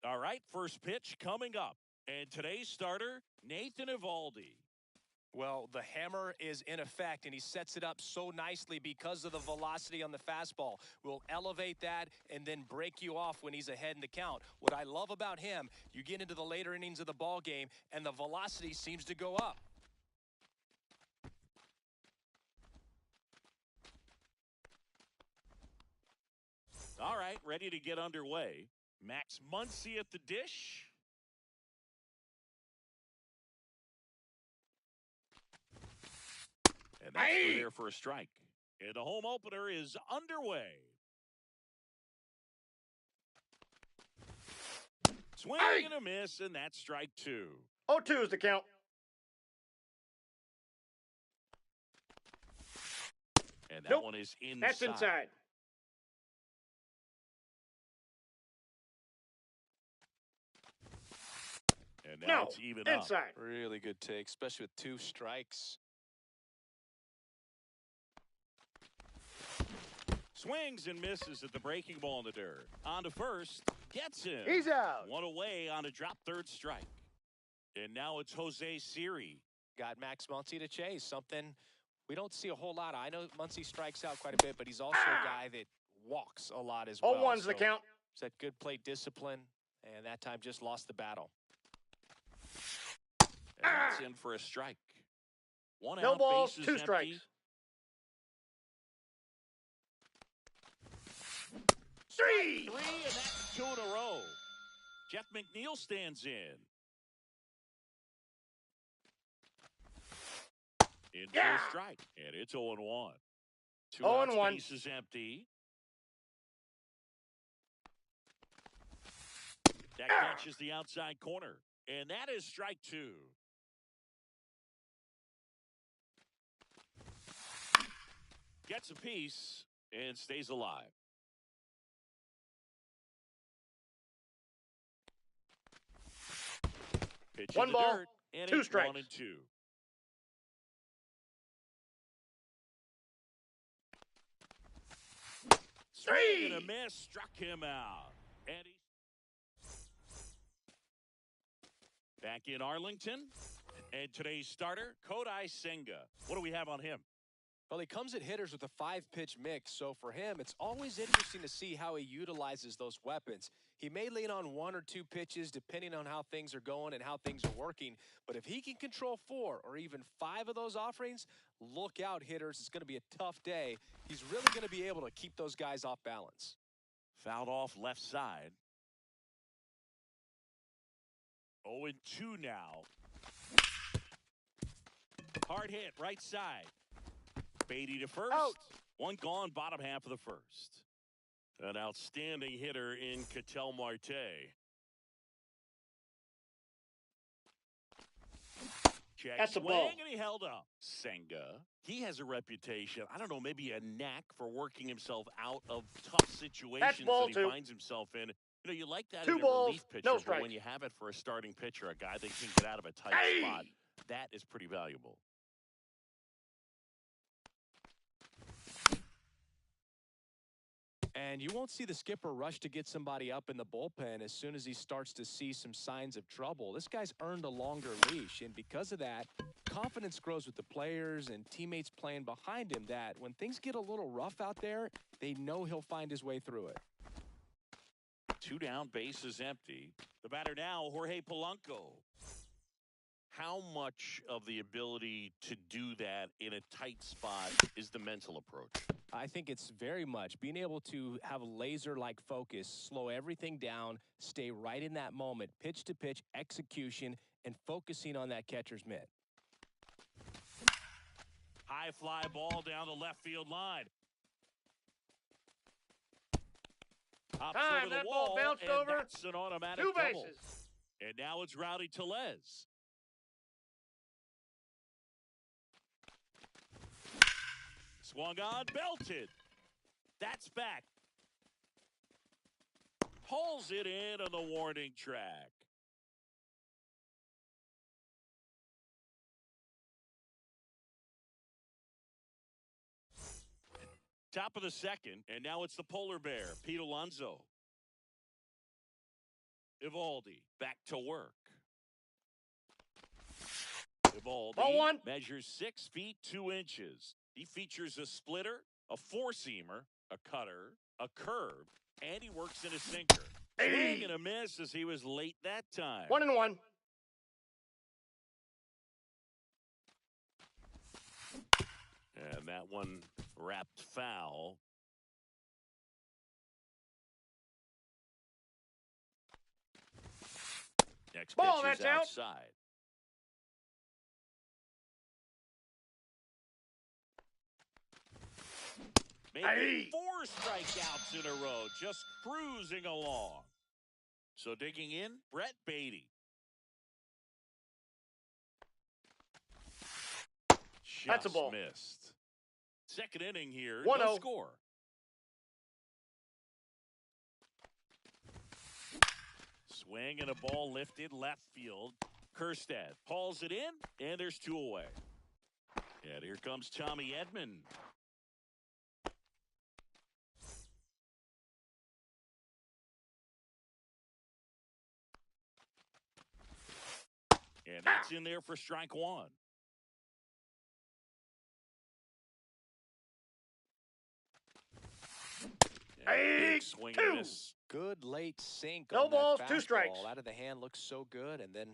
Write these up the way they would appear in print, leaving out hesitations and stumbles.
All right, first pitch coming up. And today's starter, Nathan Evaldi. Well, the hammer is in effect, and he sets it up so nicely because of the velocity on the fastball. Will elevate that and then break you off when he's ahead in the count. What I love about him, you get into the later innings of the ball game, and the velocity seems to go up. All right, ready to get underway. Max Muncy at the dish. And that's there for a strike. And the home opener is underway. Swing and a miss, and that's strike 2. 0-2 is the count. And that one is inside. That's inside. And now it's even inside. up. Really good take, especially with 2 strikes. Swings and misses at the breaking ball in the dirt. On to first. Gets him. He's out. One away on a drop third strike. And now it's Jose Siri. Got Max Muncy to chase. Something we don't see a whole lot of. I know Muncy strikes out quite a bit, but he's also a guy that walks a lot as well. 0-1's the count. It's that good plate discipline, and that time just lost the battle. And that's in for a strike. One No out, balls, bases 2 empty. strikes. 3, and that's 2 in a row. Jeff McNeil stands in. For a strike, and it's 0-1. 2 outs, 0-1. bases empty. That catches the outside corner, and that is strike 2. Gets a piece and stays alive. Pitch 1 in the ball, dirt, and 2 it's strikes. 1-2. Swing and a miss, struck him out. And back in Arlington, and today's starter, Kodai Senga. What do we have on him? Well, he comes at hitters with a 5-pitch mix, so for him, it's always interesting to see how he utilizes those weapons. He may lean on 1 or 2 pitches depending on how things are going and how things are working, but if he can control 4 or even 5 of those offerings, look out, hitters. It's going to be a tough day. He's really going to be able to keep those guys off balance. Fouled off left side. 0-2 now. Hard hit, right side. Beatty to first. Out. 1 gone, bottom half of the first. An outstanding hitter in Ketel Marte. Check That's a swing, ball. and he held up. Senga, he has a reputation, I don't know, maybe a knack for working himself out of tough situations ball that he 2. finds himself in. You know, you like that 2 in a balls, relief pitcher, no but strikes. when you have it for a starting pitcher, a guy that can get out of a tight spot, that is pretty valuable. And you won't see the skipper rush to get somebody up in the bullpen as soon as he starts to see some signs of trouble. This guy's earned a longer leash, and because of that, confidence grows with the players and teammates playing behind him that when things get a little rough out there, they know he'll find his way through it. 2 down, bases empty. The batter now, Jorge Polanco. How much of the ability to do that in a tight spot is the mental approach? I think it's very much being able to have laser-like focus, slow everything down, stay right in that moment, pitch-to-pitch execution, and focusing on that catcher's mitt. High fly ball down the left field line. Hops Time, over the that wall, ball bounced and over. that's an automatic 2 double. bases. And now it's Rowdy Tellez. Swung on, belted. That's back. Pulls it in on the warning track. Top of the second, and now it's the polar bear, Pete Alonso. Evaldi back to work. Ball Evaldi one. measures 6 feet 2 inches. He features a splitter, a four-seamer, a cutter, a curve, and he works in a sinker. Swing and a miss as he was late that time. 1-1. And that one wrapped foul. Next Ball, pitch is that's out. outside. Maybe 4 strikeouts in a row, just cruising along. So digging in, Brett Beatty. That's a ball. Missed. Second inning here, 1-0. no score. Swing and a ball lifted left field. Kerstad hauls it in, and there's 2 away. And here comes Tommy Edman. And that's in there for strike 1. Big swing and miss. Good late sink. No on balls, that 2 strikes. Out of the hand looks so good, and then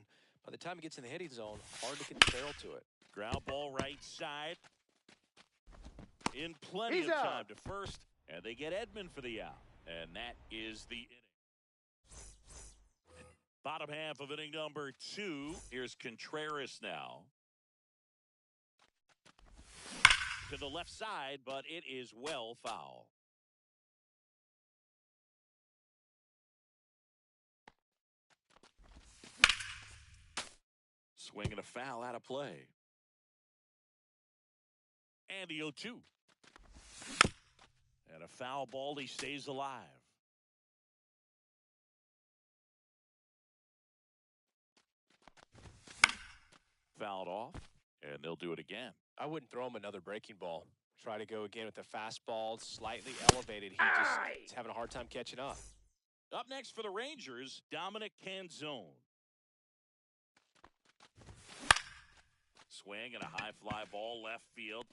by the time he gets in the hitting zone, hard to get the barrel to it. Ground ball right side. In plenty He's of out. time to first, and they get Edman for the out. And that is the inning. Bottom half of inning number 2. Here's Contreras now. To the left side, but it is well foul. Swing and a foul out of play. And the 0-2. And a foul ball, he stays alive. Fouled off, and they'll do it again. I wouldn't throw him another breaking ball. Try to go again with the fastball, slightly elevated. He just is having a hard time catching up. Up next for the Rangers, Dominic Canzone. Swing and a high fly ball left field.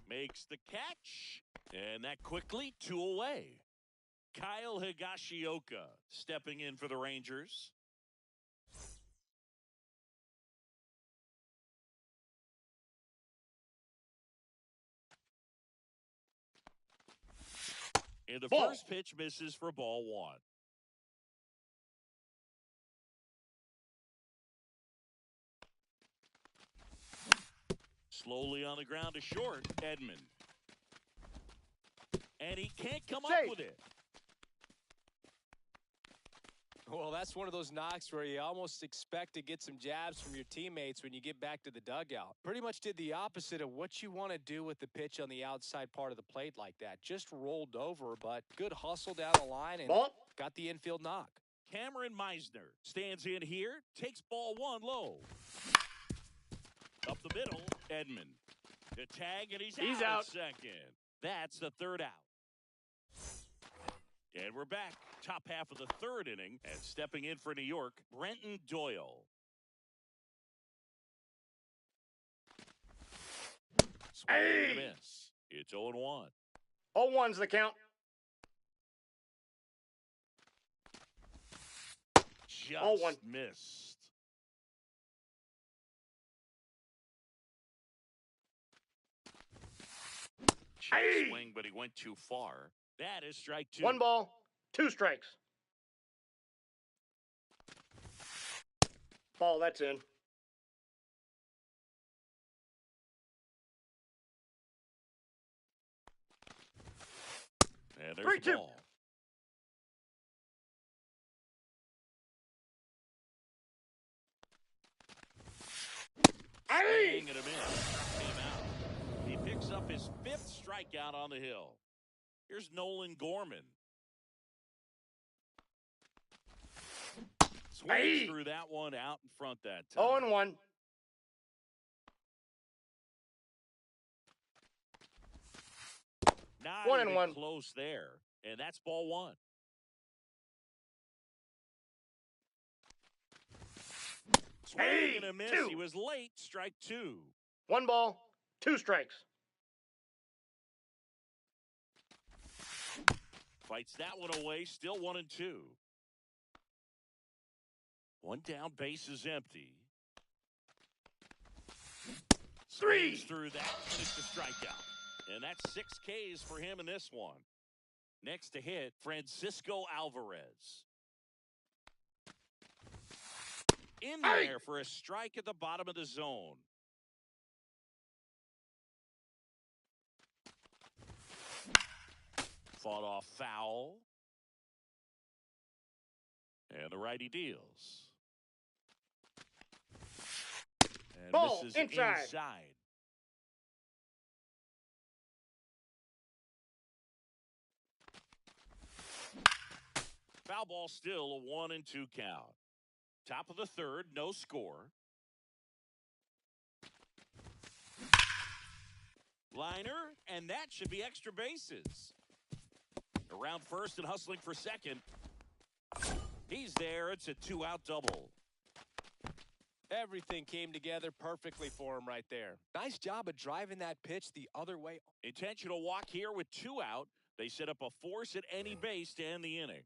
Makes the catch, and that quickly 2 away. Kyle Higashioka stepping in for the Rangers. And the first pitch misses for ball 1. Slowly on the ground to short, Edman. And he can't come up with it. Well, that's one of those knocks where you almost expect to get some jabs from your teammates when you get back to the dugout. Pretty much did the opposite of what you want to do with the pitch on the outside part of the plate like that. Just rolled over, but good hustle down the line and got the infield knock. Cameron Meisner stands in here, takes ball 1 low. Up the middle, Edman. The tag, and he's out at second. That's the 3rd out. And we're back. Top half of the 3rd inning. And stepping in for New York, Brenton Doyle. Swing and a miss. It's 0-1. 0-1's the count. Just missed. Swing, but he went too far. That is strike 2. 1 ball, 2 strikes. Ball, that's in. And there's the ball. Swing and a miss. Came out. He picks up his 5th strikeout on the hill. Here's Nolan Gorman. Swings through that one out in front that time. 0-1. Not 1-1. close there. And that's ball 1. Swing and a miss. Two. He was late. Strike two. 1 ball, 2 strikes. Fights that one away. Still 1-2. One down. Base is empty. Swings through that. Finished the strikeout. And that's 6 Ks for him in this one. Next to hit, Francisco Alvarez. In there for a strike at the bottom of the zone. Fought off foul. And the righty deals. And Ball misses inside. Foul ball, still a 1-2 count. Top of the third, no score. Liner, and that should be extra bases. Around first and hustling for second. He's there. It's a 2-out double. Everything came together perfectly for him right there. Nice job of driving that pitch the other way. Intentional walk here with 2 out. They set up a force at any base to end the inning.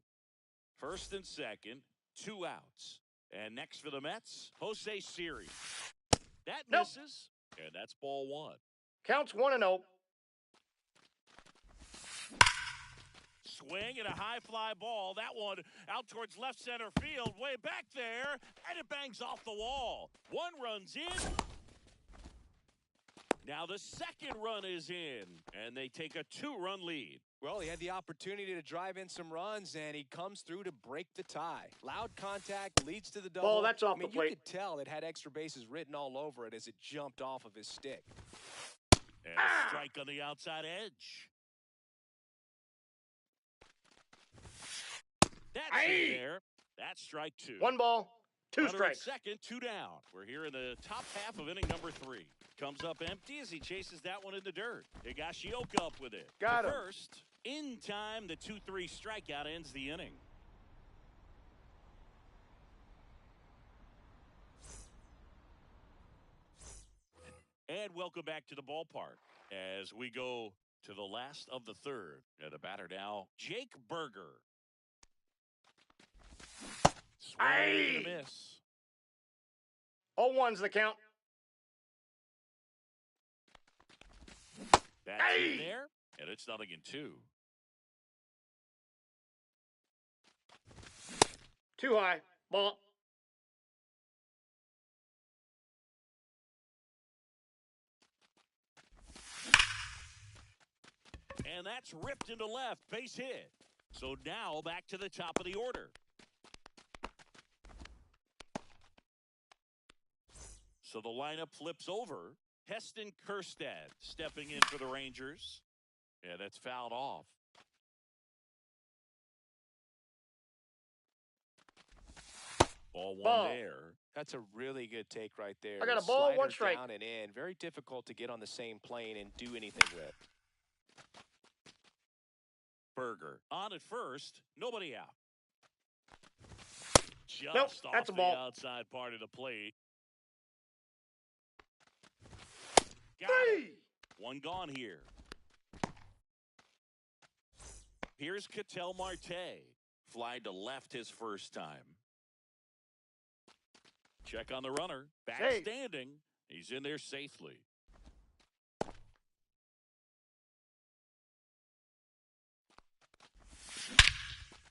First and second, 2 outs. And next for the Mets, Jose Siri. That misses, and that's ball 1. Counts 1-0. Swing and a high fly ball. That one out towards left center field, way back there, and it bangs off the wall. 1 run's in. Now the second run is in, and they take a 2-run lead. Well, he had the opportunity to drive in some runs, and he comes through to break the tie. Loud contact leads to the double. Ball, that's off the plate. You could tell it had extra bases written all over it as it jumped off of his stick. And a strike on the outside edge. That's in there. That's strike 2. 1 ball, 2 Runner at strikes. second, 2 down. We're here in the top half of inning number 3. Comes up empty as he chases that one in the dirt. Higashioka up with it. Got him. First, in time, the 2-3 strikeout ends the inning. And welcome back to the ballpark as we go to the last of the third. And the batter now, Jake Berger. Swing and a miss. 0-1's the count. That's in there, and it's 0-2. Too high. Ball. And that's ripped into left. Base hit. So now back to the top of the order. So the lineup flips over. Heston Kjerstad stepping in for the Rangers. Yeah, that's fouled off. Ball 1 there. That's a really good take right there. I got a ball, Slider 1 strike. down and in. Very difficult to get on the same plane and do anything with. Berger on at first. Nobody out. Just Nope, off that's a the ball. outside part of the plate. Got 3. it. 1 gone here. Here's Ketel Marte. Fly to left his first time. Check on the runner. Back Safe. standing. He's in there safely.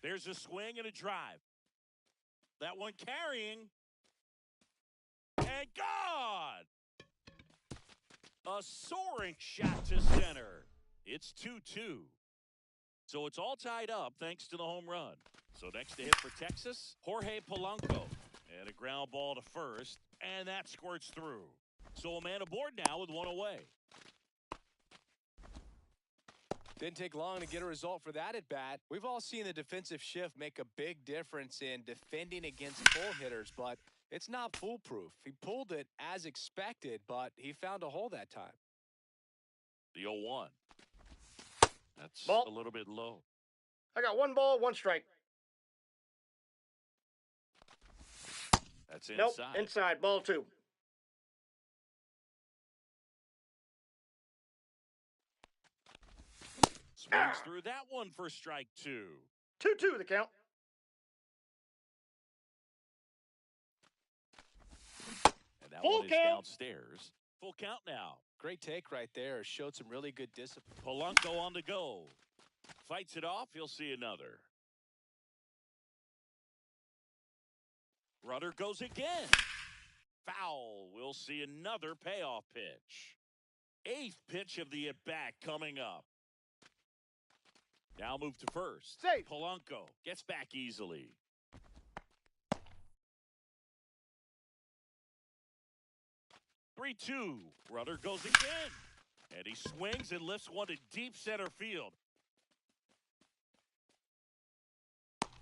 There's a swing and a drive. That one carrying. And gone! A soaring shot to center. It's 2-2. So it's all tied up thanks to the home run. So next to hit for Texas, Jorge Polanco. And a ground ball to first, and that squirts through. So a man aboard now with 1 away. Didn't take long to get a result for that at bat. We've all seen the defensive shift make a big difference in defending against pull hitters, but it's not foolproof. He pulled it as expected, but he found a hole that time. The 0-1. That's Ball. a little bit low. I got 1 ball, 1 strike. That's Nope, inside. inside, ball 2. Swings through that one for strike 2. 2-2 the count. And that Full one is count. downstairs. Full count now. Great take right there. Showed some really good discipline. Polanco on the go. Fights it off. He'll see another. Runner goes again. Foul. We'll see another payoff pitch. 8th pitch of the at-bat coming up. Now move to first. Safe. Polanco gets back easily. Three-two. Runner goes again. And he swings and lifts one to deep center field.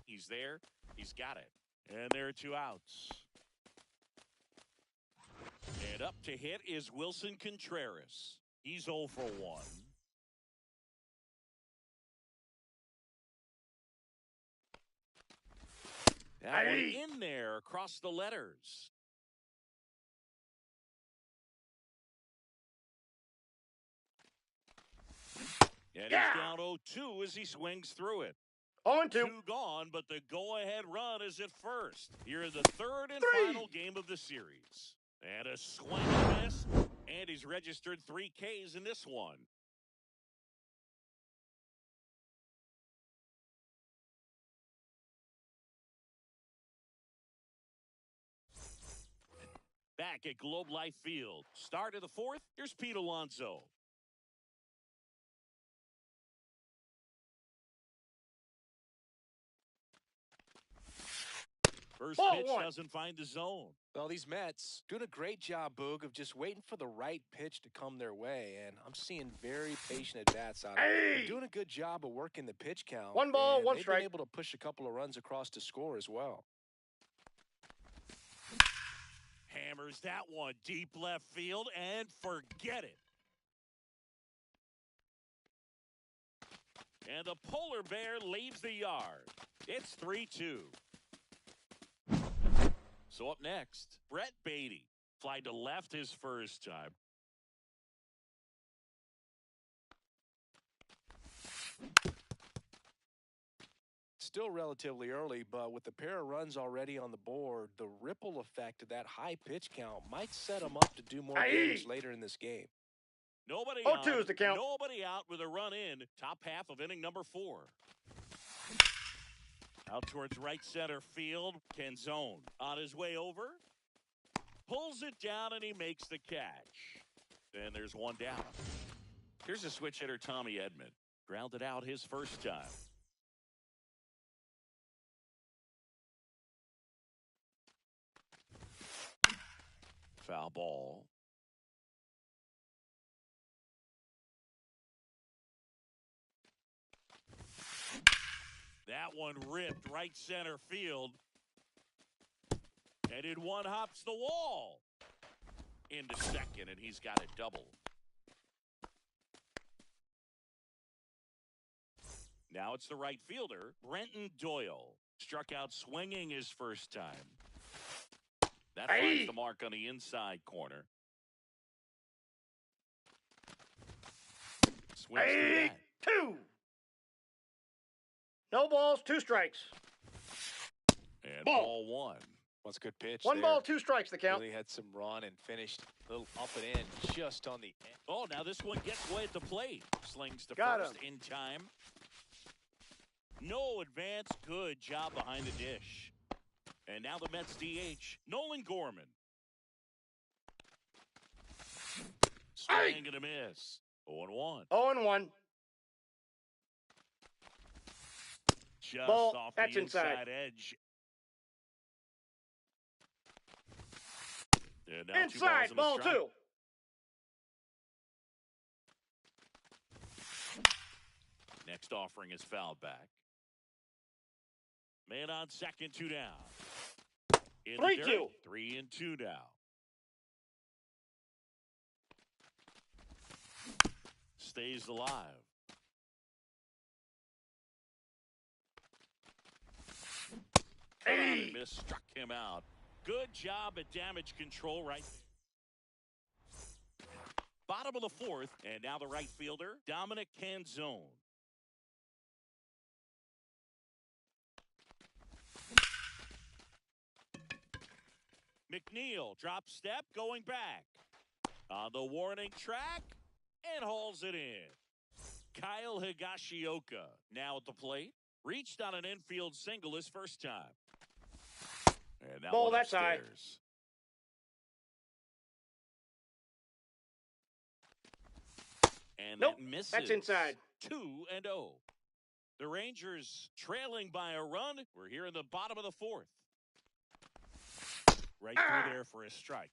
He's there. He's got it. And there are 2 outs. And up to hit is Wilson Contreras. He's 0 for 1. That one in there across the letters. And he's down 0-2 as he swings through it. 0-2. 2 gone, but the go-ahead run is at first. Here in the 3rd and final game of the series. And a swing and miss. And he's registered 3 Ks in this one. Back at Globe Life Field. Start of the 4th. Here's Pete Alonso. First pitch doesn't find the zone. Well, these Mets doing a great job, Boog, of just waiting for the right pitch to come their way, and I'm seeing very patient at-bats out of them. They're doing a good job of working the pitch count. 1 ball, 1 they've strike. been able to push a couple of runs across to score as well. Hammers that one deep left field and forget it. And the polar bear leaves the yard. It's 3-2. So up next, Brett Beatty. Fly to left his first time. Still relatively early, but with the pair of runs already on the board, the ripple effect of that high pitch count might set them up to do more damage later in this game. Nobody 0-2 is the count. Nobody out with a run in. Top half of inning number 4. Out towards right center field. Canzone on his way over. Pulls it down and he makes the catch. And there's one down. Here's a switch hitter, Tommy Edman. Grounded out his first time. Foul ball. That one ripped right center field. And in one hops the wall. Into second, and he's got a double. Now it's the right fielder, Brenton Doyle. Struck out swinging his first time. That finds the mark on the inside corner. Swings through that. 2. No balls, 2 strikes. And ball 1. That's a good pitch. 1 ball, 2 strikes the count. Really had some run and finished a little up and in just on the end. Oh, now this one gets away at the plate. Slings to Got first in time. No advance. Good job behind the dish. And now the Mets DH, Nolan Gorman. Swing and a miss. 0-1. 0-1. Just Ball, off that's the inside edge. And now Inside, 2 balls and a ball strike. 2. Next offering is fouled back. Man on second, 2 down. 3-2. 3-2 now. Stays alive. Miss struck him out. Good job at damage control right there. Bottom of the fourth, and now the right fielder, Dominic Canzone. McNeil, drop step, going back. On the warning track, and hauls it in. Kyle Higashioka now at the plate. Reached on an infield single his first time. And that Ball one that side. upstairs. And Nope, that misses. that's inside. 2-0. The Rangers trailing by a run. We're here in the bottom of the fourth. Right through there for a strike.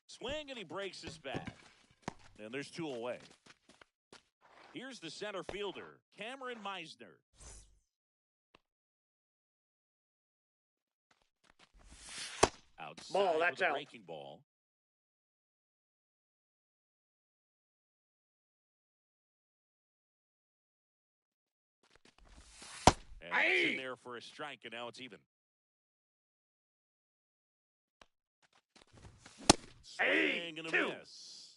Swing, and he breaks his bat. And there's 2 away. Here's the center fielder, Cameron Meisner. Outside Ball, that's with a out. breaking ball. And it's in there for a strike, and now it's even. Swing and a 2. miss.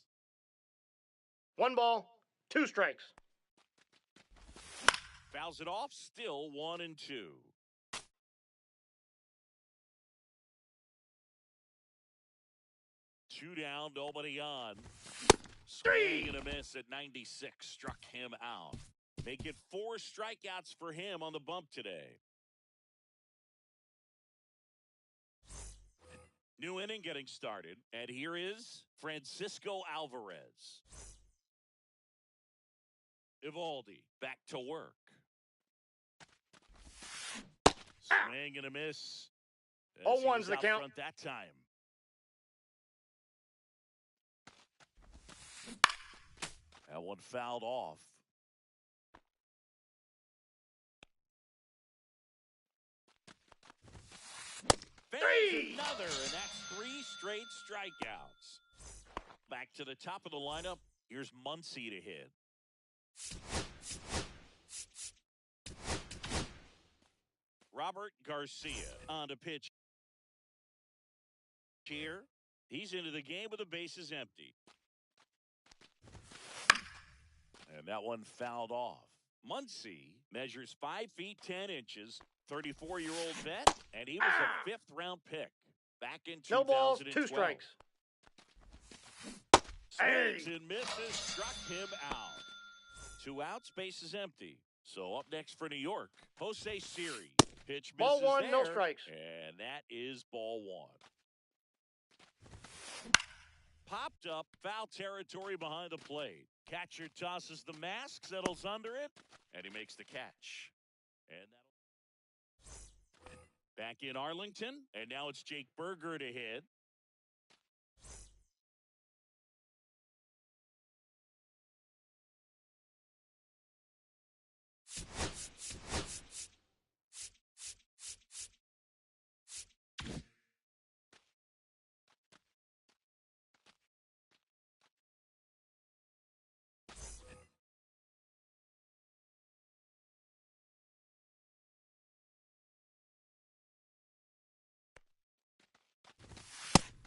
1 ball, 2 strikes. Fouls it off, still 1-2. Two down, nobody on. Swing and a miss at 96, struck him out. Make it 4 strikeouts for him on the bump today. New inning getting started, and here is Francisco Alvarez. Evaldi back to work. Swing and a miss. All As he ones was the out count. front that time. That one fouled off. There's another, and that's 3 straight strikeouts. Back to the top of the lineup. Here's Muncy to hit. Robert Garcia on to pitch here. He's into the game with the bases empty. And that one fouled off. Muncy measures 5 feet 10 inches, 34-year-old vet, and he was a 5th-round pick back in 2012. No balls, 2 strikes. Swings and misses, struck him out. 2 outs, bases empty. So up next for New York, Jose Siri. Pitch misses Ball 1, there, no strikes. and that is ball 1. Popped up, foul territory behind the plate. Catcher tosses the mask, settles under it, and he makes the catch. And back in Arlington, and now it's Jake Berger to hit.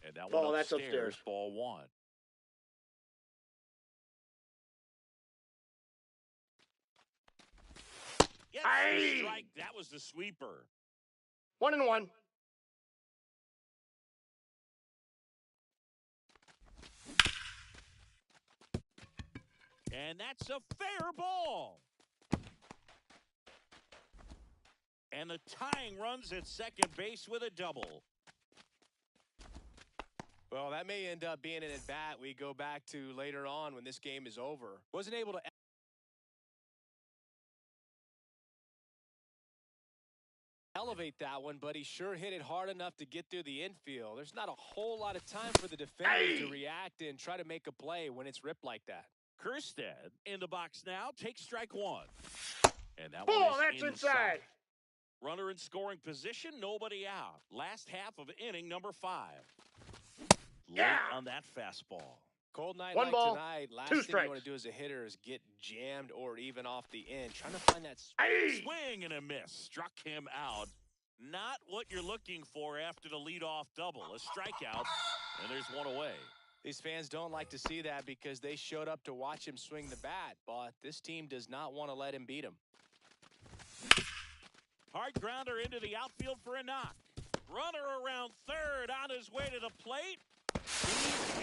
And that Ball, one that's upstairs, upstairs. ball 1. Gets the strike. That was the sweeper. 1-1. And that's a fair ball. And the tying runs at second base with a double. Well, that may end up being an at-bat we go back to later on when this game is over. Wasn't able to elevate that one, but he sure hit it hard enough to get through the infield. There's not a whole lot of time for the defenders to react and try to make a play when it's ripped like that. Kerstead in the box now, takes strike 1. And that Ball, one is that's inside. Runner in scoring position, nobody out. Last half of inning number 5. Late on that fastball. Cold night One like ball, tonight, last two thing strikes. you want to do as a hitter is get jammed or even off the end. Trying to find that Swing and a miss. Struck him out. Not what you're looking for after the leadoff double. A strikeout, and there's one away. These fans don't like to see that because they showed up to watch him swing the bat, but this team does not want to let him beat him. Hard grounder into the outfield for a knock. Runner around third on his way to the plate.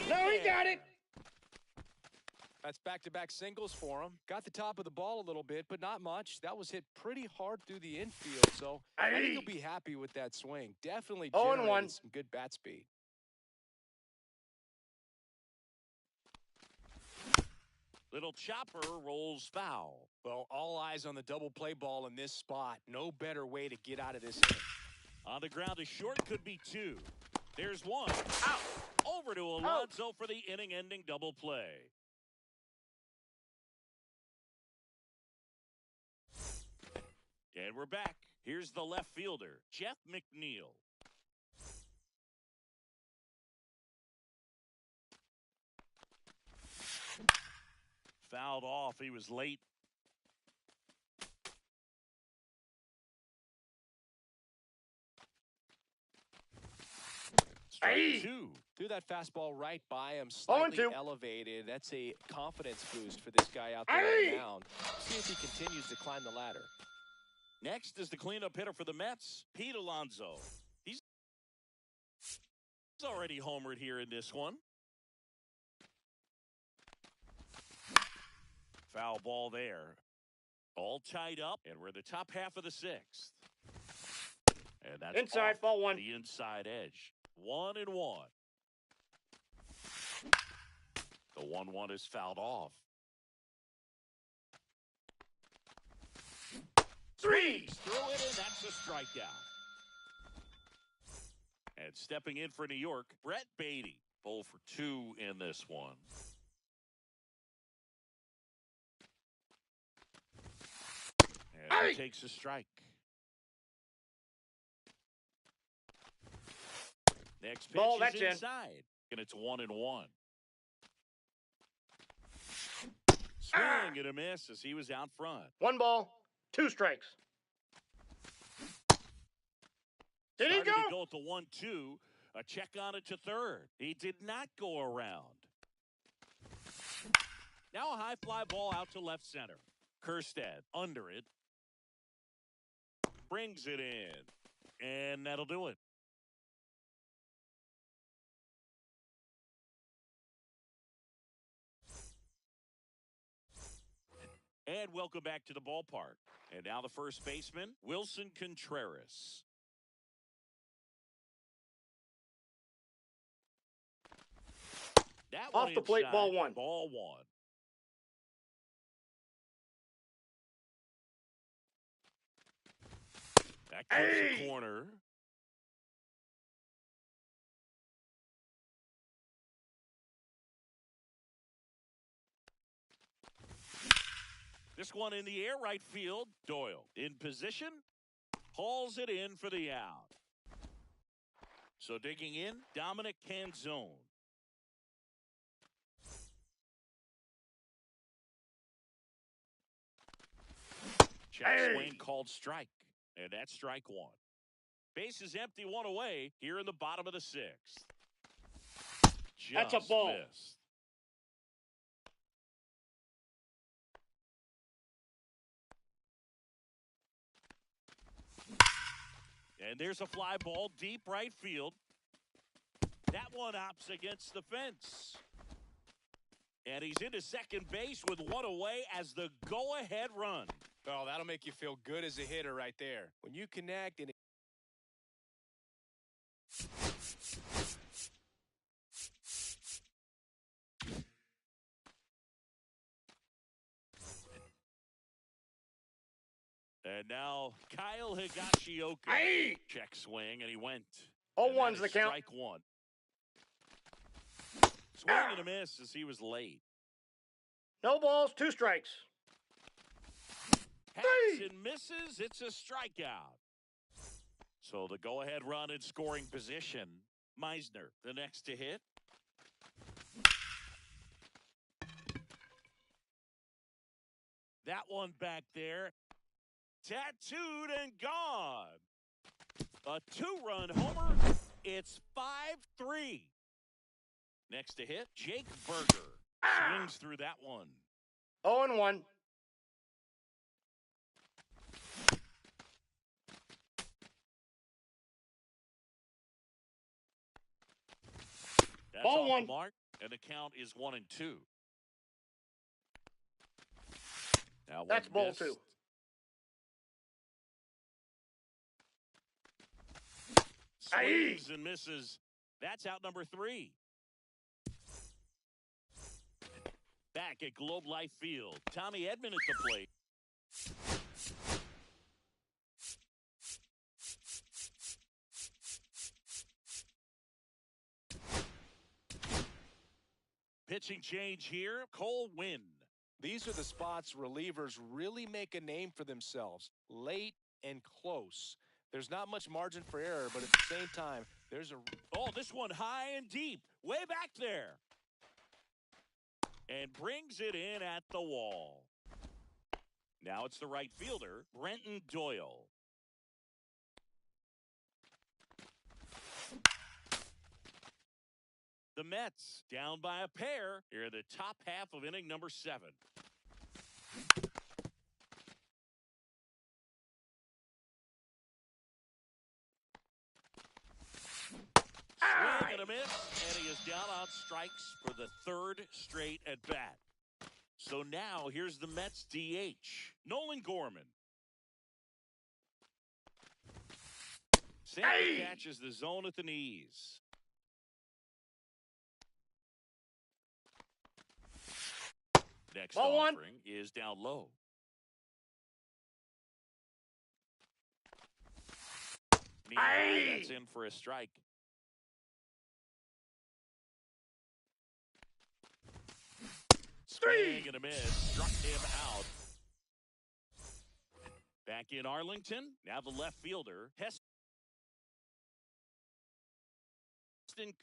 No, he got it. That's back-to-back singles for him. Got the top of the ball a little bit, but not much. That was hit pretty hard through the infield, so I think he'll be happy with that swing. Definitely generated some good bat speed. Little chopper rolls foul. Well, all eyes on the double play ball in this spot. No better way to get out of this inning. On the ground to short, could be two. There's one. Out. Over to Alonso for the inning-ending double play. And we're back. Here's the left fielder, Jeff McNeil. Fouled off. He was late. Strike two. Threw that fastball right by him, slightly elevated. That's a confidence boost for this guy out there on the mound. See if he continues to climb the ladder. Next is the cleanup hitter for the Mets, Pete Alonso. He's already homered here in this one. Foul ball there. All tied up, and we're in the top half of the sixth. And that's inside, ball one. The inside edge. 1-1. The 1-1 is fouled off. Threes threw it, and that's a strikeout. And stepping in for New York, Brett Beatty. 0 for 2 in this one. And he takes a strike. Next pitch is inside, and it's 1-1. Swing and a miss as he was out front. 1 ball, 2 strikes. Did he go? To go at the 1-2. A check on it to third. He did not go around. Now a high fly ball out to left center. Kerstad under it. Brings it in. And that'll do it. And welcome back to the ballpark. And now the first baseman, Wilson Contreras. That off the plate, ball one. Ball one. That goes the corner. This one in the air, right field. Doyle in position. Hauls it in for the out. So digging in, Dominic Canzone. Check swing called strike. And that's strike one. Base is empty, one away here in the bottom of the sixth. That's a ball. Missed. And there's a fly ball deep right field. That one opts against the fence. And he's into second base with one away as the go-ahead run. Oh, that'll make you feel good as a hitter right there. When you connect and And now Kyle Higashioka. Check swing, and he went. 0-1's the count. Strike one. Swing and a miss as he was late. No balls, 2 strikes. Hacks and misses. It's a strikeout. So the go-ahead run in scoring position. Meisner, the next to hit. That one back there. Tattooed and gone. A two-run homer. It's 5-3. Next to hit, Jake Berger. Swings through that one. 0-1. That's Ball off one. the mark, and the count is 1-2. Now That's ball missed. two. Swings and misses. That's out number 3. Back at Globe Life Field, Tommy Edman at the plate. Pitching change here, Cole Winn. These are the spots relievers really make a name for themselves. Late and close. There's not much margin for error, but at the same time, there's a... Oh, this one high and deep, way back there. And brings it in at the wall. Now it's the right fielder, Brenton Doyle. The Mets down by a pair here in the top half of inning number 7. Swing and a miss, and he is down on strikes for the 3rd straight at bat. So now here's the Mets DH, Nolan Gorman. Sanders catches the zone at the knees. Next Ball one. offering is down low. That's in for a strike. Swing and a miss. Struck him out. Back in Arlington. Now the left fielder, Heston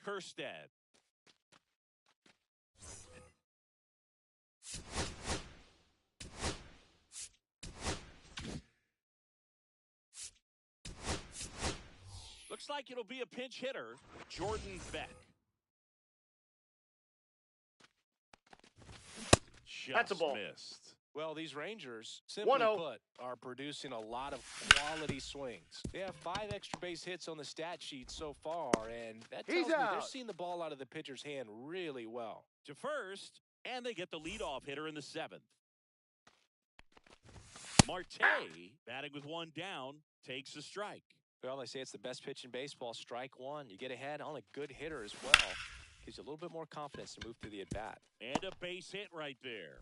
Kjerstad. Looks like it'll be a pinch hitter, Jordan Beck. That's a ball. Missed. Well, these Rangers, simply 1-0. put, are producing a lot of quality swings. They have 5 extra base hits on the stat sheet so far, and that tells me they're seeing the ball out of the pitcher's hand really well. To first, and they get the leadoff hitter in the 7th. Marte, batting with one down, takes a strike. Well, they say it's the best pitch in baseball, strike one. You get ahead on a good hitter as well. Gives you a little bit more confidence to move through the at-bat. And a base hit right there.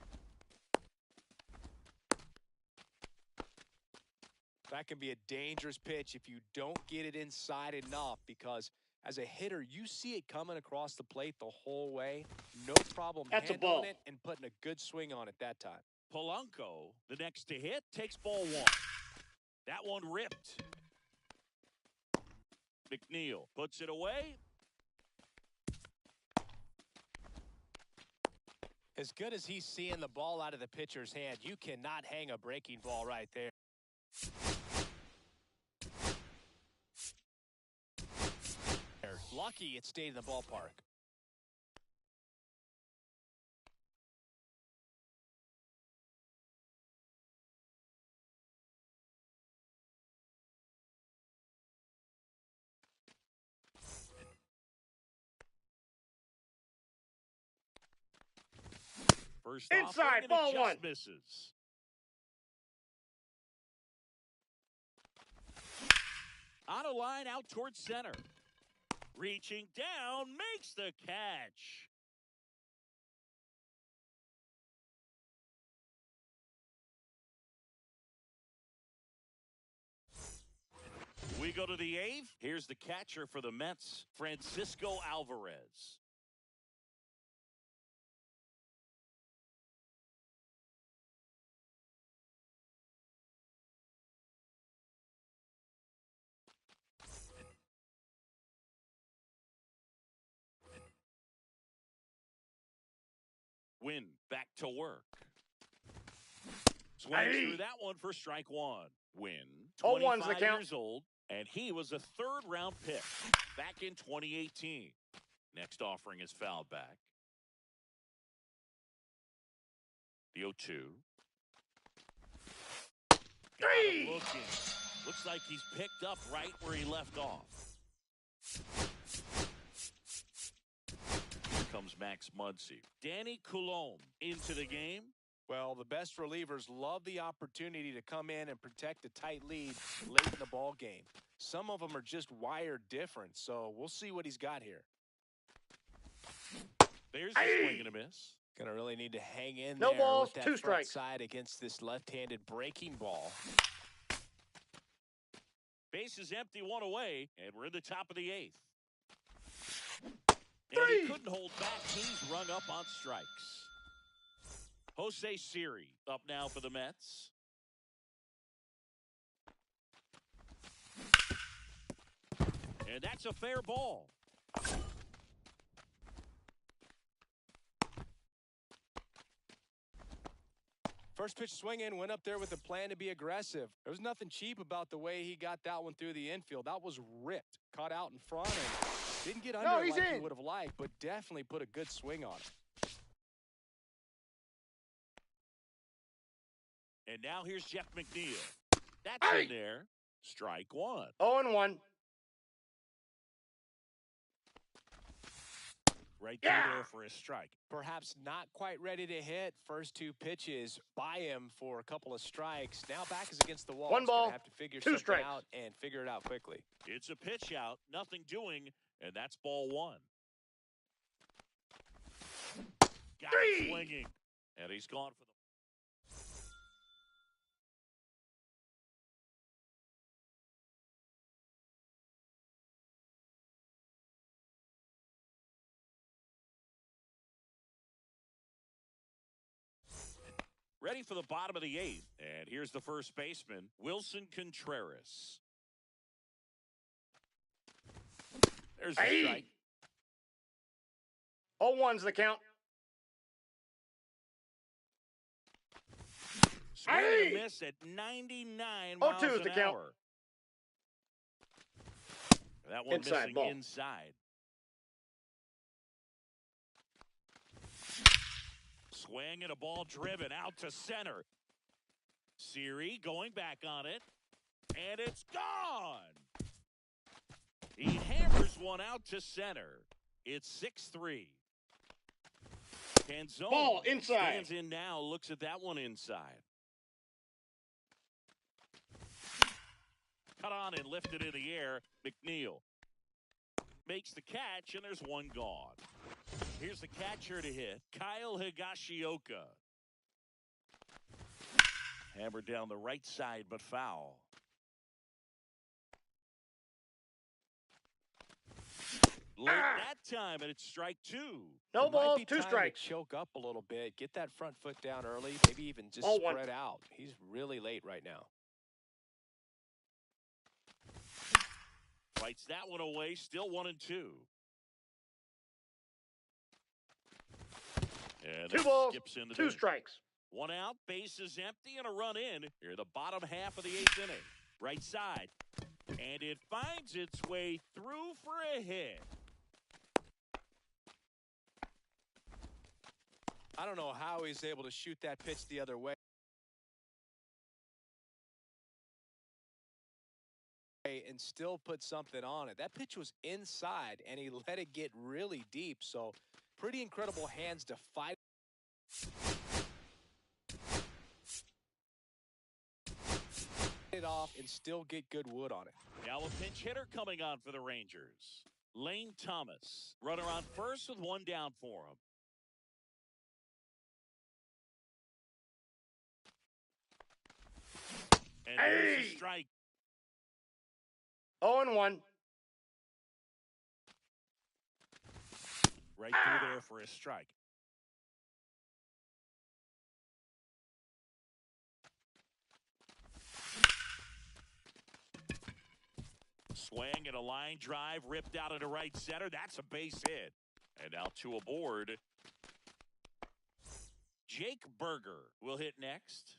That can be a dangerous pitch if you don't get it inside enough, because as a hitter, you see it coming across the plate the whole way. No problem That's a handling ball. it and putting a good swing on it that time. Polanco, the next to hit, takes ball 1. That one ripped. McNeil puts it away. As good as he's seeing the ball out of the pitcher's hand, you cannot hang a breaking ball right there. Lucky it stayed in the ballpark. First Inside, offering, and ball it just 1. misses. On a line out towards center. Reaching down, makes the catch. We go to the 8th. Here's the catcher for the Mets, Francisco Alvarez. Win back to work. Swings through that one for strike one. Win. 0-1's the 25 count. years old, and he was a third-round pick back in 2018. Next offering is fouled back. The 0-2. Three. Looking. Looks like he's picked up right where he left off. Here comes Max Muncy. Danny Coulombe into the game. Well, the best relievers love the opportunity to come in and protect a tight lead late in the ball game. Some of them are just wired different, so we'll see what he's got here. There's a swing and a miss. Gonna really need to hang in No there balls, with that 2 front strikes. side against this left-handed breaking ball. Base is empty, one away, and we're in the top of the 8th. And 3. he couldn't hold back. He's rung up on strikes. Jose Siri up now for the Mets. And that's a fair ball. First pitch swinging, went up there with a plan to be aggressive. There was nothing cheap about the way he got that one through the infield. That was ripped, caught out in front, and didn't get under it like he would have liked, but definitely put a good swing on it. And now here's Jeff McNeil. That's in there. Strike one. 0-1. Right through there for a strike. Perhaps not quite ready to hit. First 2 pitches by him for a couple of strikes. Now back is against the wall. 1 ball, Gonna have to figure 2 something strikes. out and figure it out quickly. It's a pitch out, nothing doing, and that's ball one. Got him swinging, and he's gone for the. Ready for the bottom of the 8th. And here's the first baseman, Wilson Contreras. There's the strike. 0-1's the count. Swing and a miss at 99 miles 0-2's an the count. hour. That one Inside missing ball. inside. Swing and a ball driven out to center. Siri going back on it. And it's gone. He hammers one out to center. It's 6-3. Canzone Ball inside. stands in now, looks at that one inside. Cut on and lifted in the air. McNeil makes the catch, and there's one gone. Here's the catcher to hit, Kyle Higashioka. Hammered down the right side, but foul. Late that time, and it's strike 2. No It might balls, be 2 time strikes. to choke up a little bit, get that front foot down early, maybe even just 0-1. spread out. He's really late right now. Fights that one away, still 1-2. And 2 balls, skips in the 2 dirt. strikes. One out, base is empty, and a run in. Here, the bottom half of the 8th inning. Right side. And it finds its way through for a hit. I don't know how he's able to shoot that pitch the other way and still put something on it. That pitch was inside, and he let it get really deep. So pretty incredible hands to fight it off and still get good wood on it. Now a pinch hitter coming on for the Rangers. Lane Thomas. Runner on first with one down for him. And there's a strike. 0-1. Right through there for a strike. Swing and a line drive ripped out into right center. That's a base hit. And now 2 aboard. Jake Berger will hit next.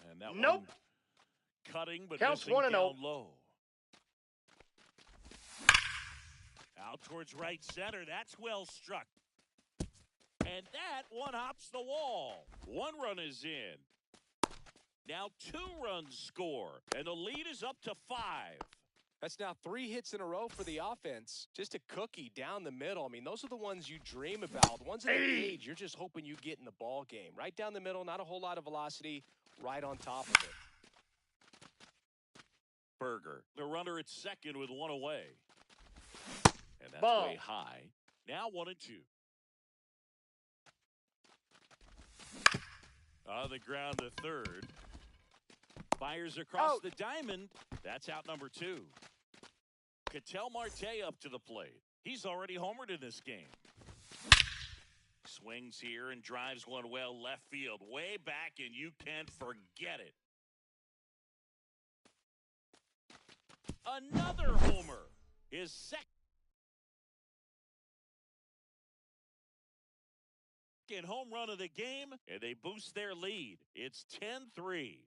And that Nope. one cutting, but Counts missing 1-0. down low. Out towards right center. That's well struck. And that one hops the wall. One run is in. Now 2 runs score, and the lead is up to 5. That's now 3 hits in a row for the offense. Just a cookie down the middle. I mean, those are the ones you dream about. The ones in the cage, you're just hoping you get in the ball game. Right down the middle, not a whole lot of velocity, right on top of it. Berger, the runner at second with 1 away. And that's Ball. way high. Now 1-2. On the ground to third. Fires across the diamond. That's out number 2. Ketel Marte up to the plate. He's already homered in this game. Swings here and drives one well left field. Way back, and you can't forget it. Another homer. His second home run of the game, and they boost their lead. It's 10-3.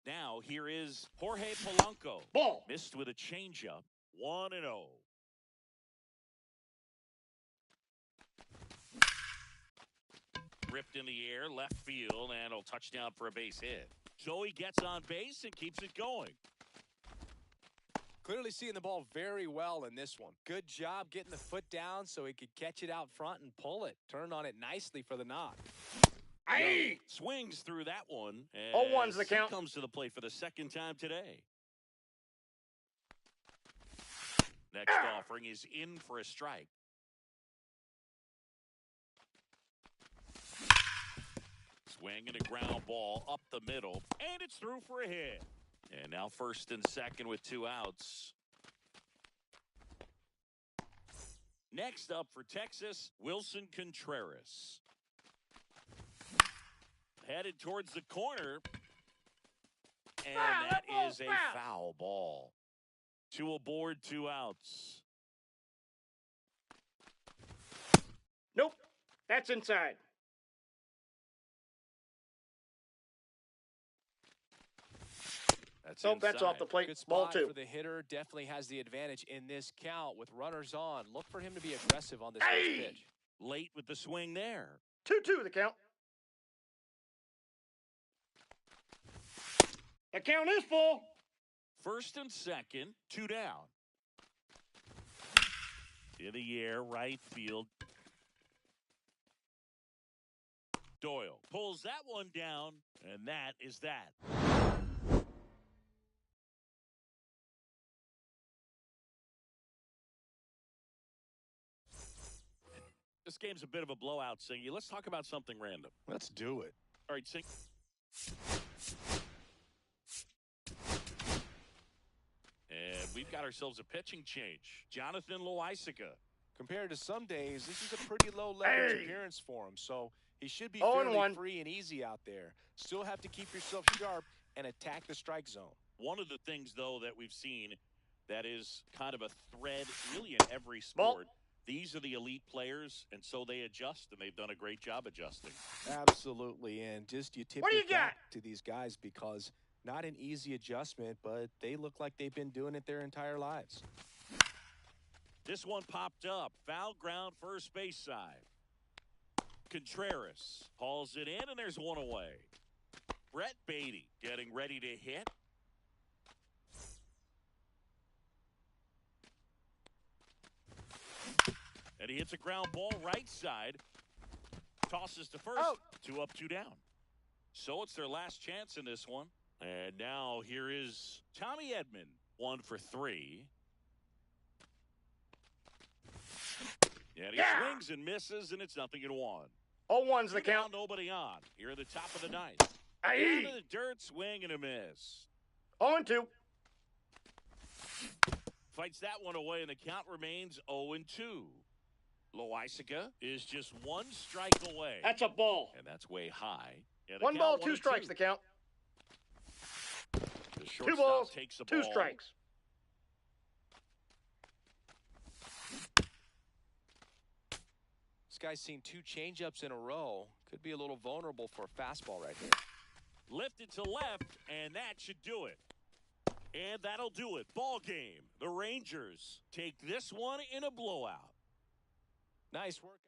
Now, here is Jorge Polanco. Ball. Missed with a changeup. 1-0. Ripped in the air, left field, and a touchdown for a base hit. So he gets on base and keeps it going. Clearly seeing the ball very well in this one. Good job getting the foot down so he could catch it out front and pull it. Turned on it nicely for the nod. Aye. Swings through that one. 0-1's the He count. comes to the plate for the second time today. Next offering is in for a strike. Swing and a ground ball up the middle, and it's through for a hit. And now first and second with 2 outs. Next up for Texas, Wilson Contreras. Headed towards the corner. And that is a foul ball. 2 aboard, 2 outs. Nope. That's inside. Nope, that's off the plate. Good Ball spot 2. for the hitter. Definitely has the advantage in this count with runners on. Look for him to be aggressive on this first pitch. Late with the swing there. 2-2 the count. The count is full. First and second, 2 down. In the air, right field. Doyle pulls that one down, and that is that. This game's a bit of a blowout, Singy. Let's talk about something random. Let's do it. All right, Sing. And we've got ourselves a pitching change. Jonathan Loaisiga. Compared to some days, this is a pretty low leverage appearance for him, so he should be 0-1. fairly free and easy out there. Still have to keep yourself sharp and attack the strike zone. One of the things, though, that we've seen that is kind of a thread really in every sport. These are the elite players, and so they adjust, and they've done a great job adjusting. Absolutely, and just you tip What do your you got? cap to these guys because not an easy adjustment, but they look like they've been doing it their entire lives. This one popped up. Foul ground, first base side. Contreras hauls it in, and there's one away. Brett Beatty getting ready to hit. And he hits a ground ball right side. Tosses to first. Out. 2 up, 2 down. So it's their last chance in this one. And now here is Tommy Edman. 1 for 3. And he swings and misses, and it's 0-1. 0-1's the 2 down, count. nobody on. Here at the top of the 9th. Aye. Down to the dirt, swing and a miss. 0-2. Fights that one away, and the count remains 0-2. Loaisiga is just 1 strike away. That's a ball. And that's way high. And the 1 count, ball, 2 1-2. strikes the count. The 2 shortstop balls, takes the 2 ball. strikes. This guy's seen 2 changeups in a row. Could be a little vulnerable for a fastball right here. Lifted to left, and that should do it. And that'll do it. Ball game. The Rangers take this one in a blowout. Nice work.